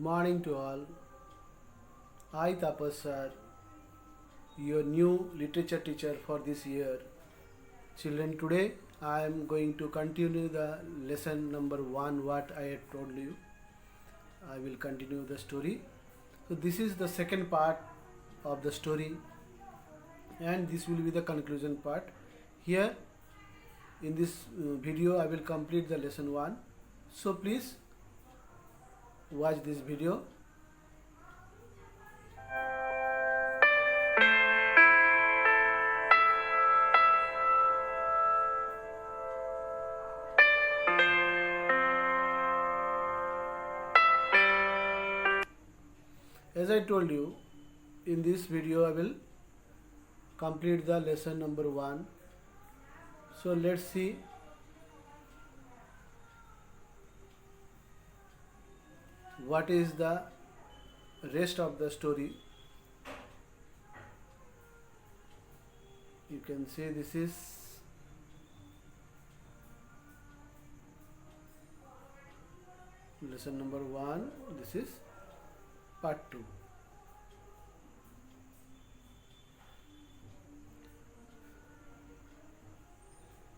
morning to all. I, Tapas sir, your new literature teacher for this year. Children, today I am going to continue the lesson number 1 what I had told you. I will continue the story. So this is the second part of the story and this will be the conclusion part. Here in this video I will complete the lesson 1. So please watch this video. As I told you, in this video I will complete the lesson number 1. So let's see what is the rest of the story. You can say this is lesson number 1, this is part 2.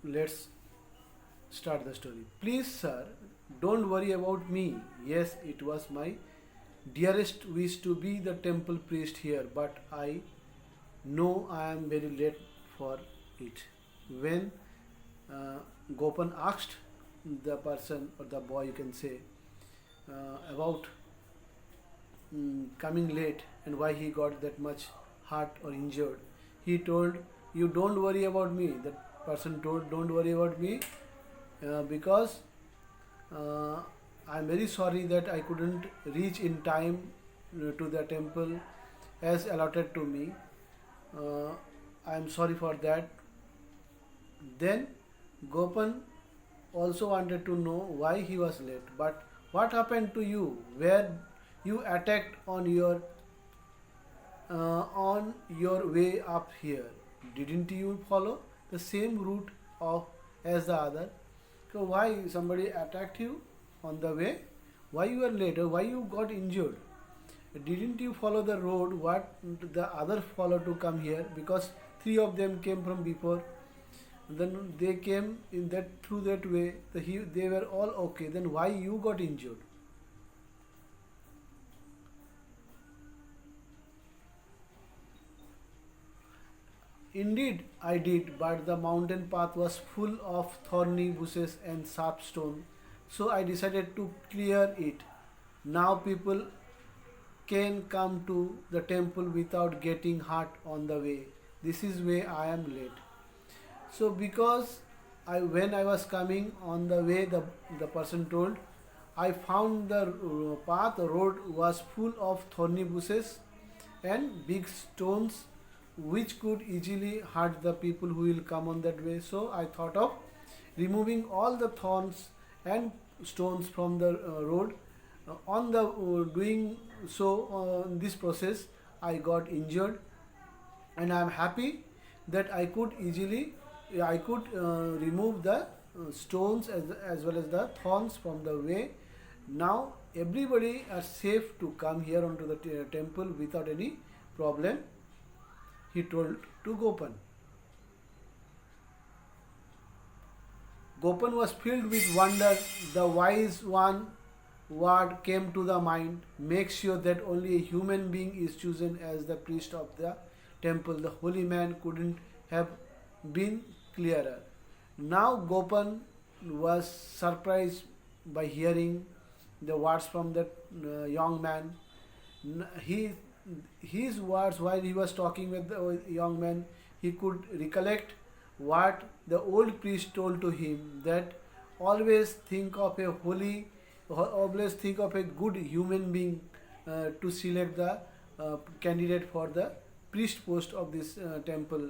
Let's start the story. Please, sir, don't worry about me. Yes, it was my dearest wish to be the temple priest here, but I know I am very late for it. When Gopan asked the person or the boy, you can say, about coming late and why he got that much hurt or injured, he told, you don't worry about me. That person told, don't worry about me because I'm very sorry that I couldn't reach in time to the temple as allotted to me. I'm sorry for that. Then Gopan also wanted to know why he was late. But what happened to you? Where you attacked on your way up here? Didn't you follow the same route of as the other? So why somebody attacked you on the way? Why you were late? Or why you got injured? Didn't you follow the road what the other followed to come here? Because 3 of them came from before. Then they came in that through that way. They were all okay. Then why you got injured? Indeed, I did, but the mountain path was full of thorny bushes and sharp stone, so I decided to clear it. Now people can come to the temple without getting hurt on the way. This is why I am late. So because when I was coming on the way, the person told, I found the the road was full of thorny bushes and big stones which could easily hurt the people who will come on that way. So I thought of removing all the thorns and stones from the road. On the doing so, in this process, I got injured, and I am happy that I could remove the stones as well as the thorns from the way. Now everybody are safe to come here onto the temple without any problem, he told to Gopan. Gopan was filled with wonder. The wise one word came to the mind, make sure that only a human being is chosen as the priest of the temple. The holy man couldn't have been clearer. Now Gopan was surprised by hearing the words from that young man. His words, while he was talking with the young man, he could recollect what the old priest told to him, that always think of a good human being to select the candidate for the priest post of this temple.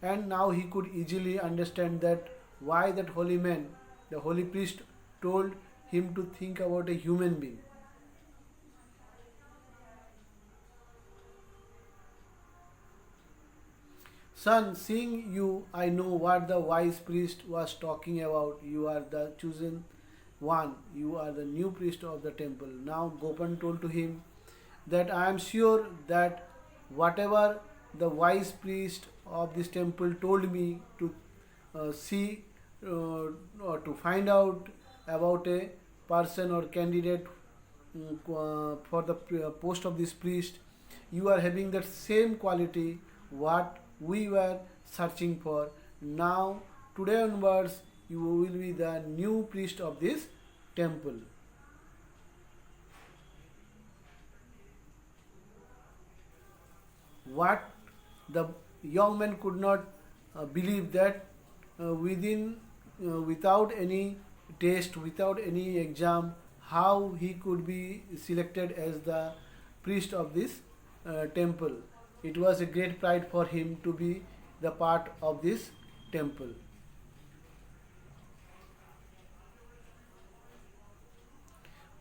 And now he could easily understand that why that holy man, the holy priest, told him to think about a human being. Son, seeing you, I know what the wise priest was talking about. You are the chosen one. You are the new priest of the temple. Now Gopan told to him that I am sure that whatever the wise priest of this temple told me to see or to find out about a person or candidate for the post of this priest, you are having that same quality what we were searching for. Now today onwards you will be the new priest of this temple. What the young man could not believe that without any test, without any exam, how he could be selected as the priest of this temple. It was a great pride for him to be the part of this temple.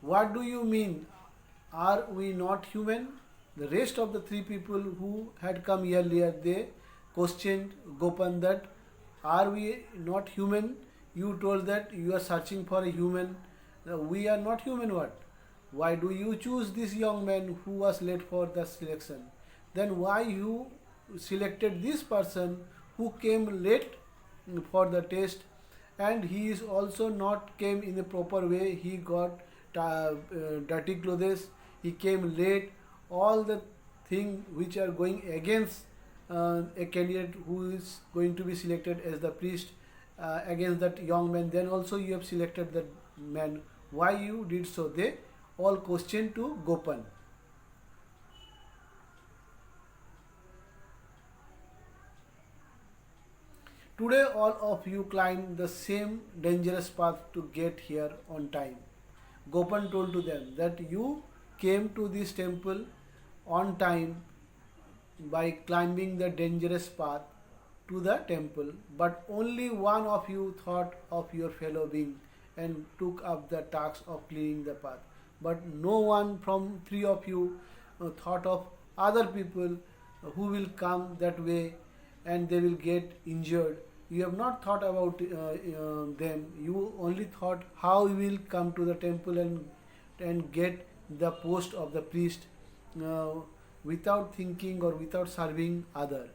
What do you mean? Are we not human? The rest of the three people who had come earlier, they questioned Gopan that, are we not human? You told that you are searching for a human. We are not human what? Why do you choose this young man who was late for the selection? Then why you selected this person who came late for the test, and he is also not came in a proper way. He got dirty clothes, he came late, all the thing which are going against a candidate who is going to be selected as the priest against that young man. Then also you have selected that man. Why you did so? They all question to Gopan. Today all of you climb the same dangerous path to get here on time. Gopan told to them that you came to this temple on time by climbing the dangerous path to the temple, but only one of you thought of your fellow being and took up the task of clearing the path. But no one from three of you thought of other people who will come that way and they will get injured. You have not thought about them. You only thought how you will come to the temple and get the post of the priest without thinking or without serving other.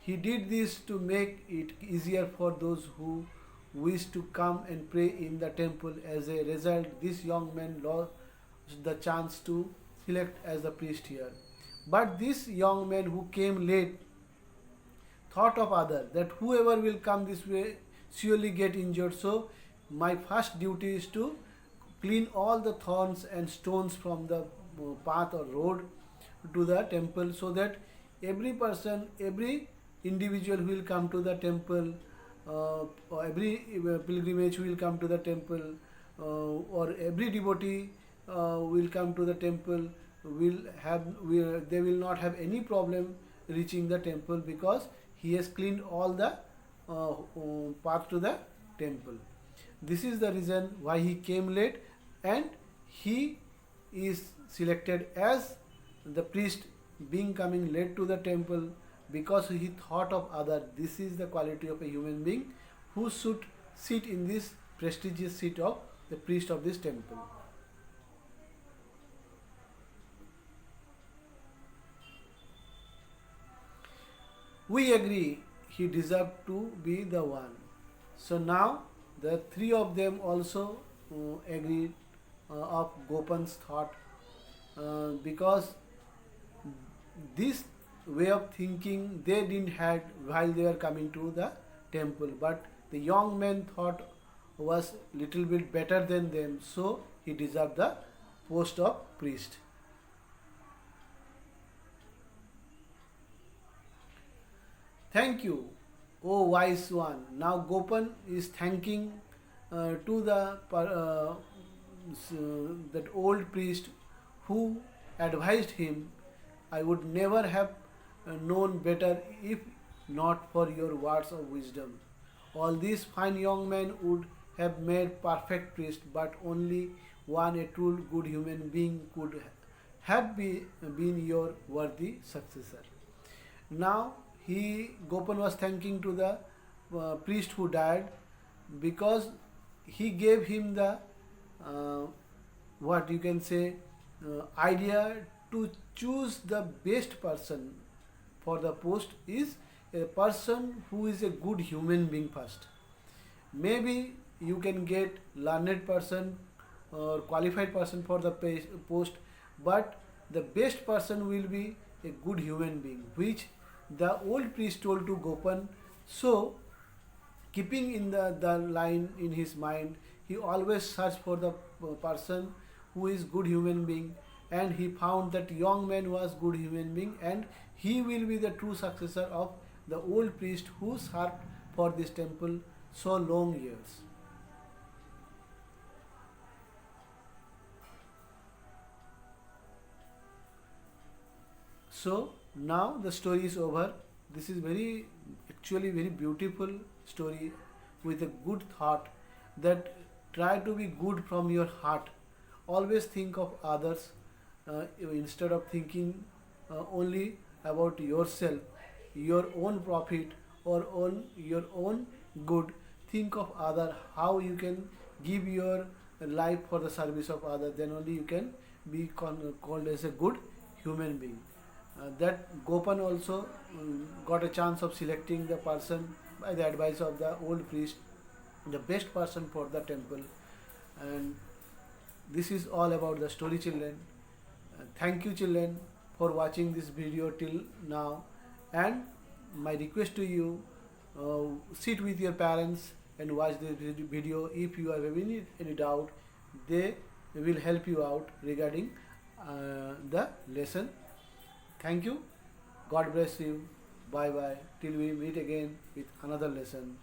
He did this to make it easier for those who wish to come and pray in the temple. As a result, this young man lost the chance to select as the priest here. But this young man who came late thought of other, that whoever will come this way surely get injured. So my first duty is to clean all the thorns and stones from the path or road to the temple, so that every person, every individual who will come to the temple, or every pilgrimage who will come to the temple, or every devotee will come to the temple, they will not have any problem reaching the temple, because he has cleaned all the path to the temple. This is the reason why he came late, and he is selected as the priest, being coming late to the temple because he thought of other. This is the quality of a human being who should sit in this prestigious seat of the priest of this temple. We agree he deserved to be the one. So now the three of them also agreed of Gopan's thought, because this way of thinking they didn't had while they were coming to the temple, but the young man thought was little bit better than them, so he deserved the post of priest. Thank you, O wise one. Now Gopan is thanking to the that old priest who advised him. I would never have known better if not for your words of wisdom. All these fine young men would have made perfect priest, but only one, a true good human being, could have been your worthy successor. Now Gopan was thanking to the priest who died, because he gave him the uh, what you can say idea to choose the best person for the post is a person who is a good human being first. Maybe you can get learned person or qualified person for the post, but the best person will be a good human being, which the old priest told to Gopan. So keeping in the line in his mind, he always searched for the person who is good human being, and he found that young man was good human being, and he will be the true successor of the old priest who served for this temple so long years. So now the story is over. This is very, actually very beautiful story with a good thought, that try to be good from your heart. Always think of others instead of thinking only about yourself, your own profit or on your own good. Think of other, how you can give your life for the service of other. Then only you can be called as a good human being. That Gopan also got a chance of selecting the person by the advice of the old priest, the best person for the temple. And this is all about the story, children. Thank you, children, for watching this video till now. And my request to you, sit with your parents and watch this video. If you have any doubt, they will help you out regarding the lesson. Thank you. God bless you. Bye bye. Till we meet again with another lesson.